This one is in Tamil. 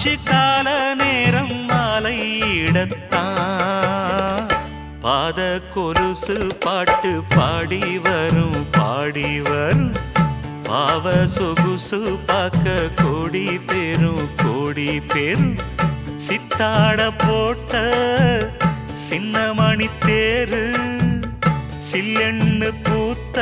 ஆச்சு கால நேரம் மாலையிடத்தான் பாத கொலுசு பாட்டு பாடி வரும் பாடி வரும் பாவ சொகுசு பார்க்க கோடி பேரும் சித்தாட போட்ட சின்ன மணி தேரு சில்லெண்ணு பூத்த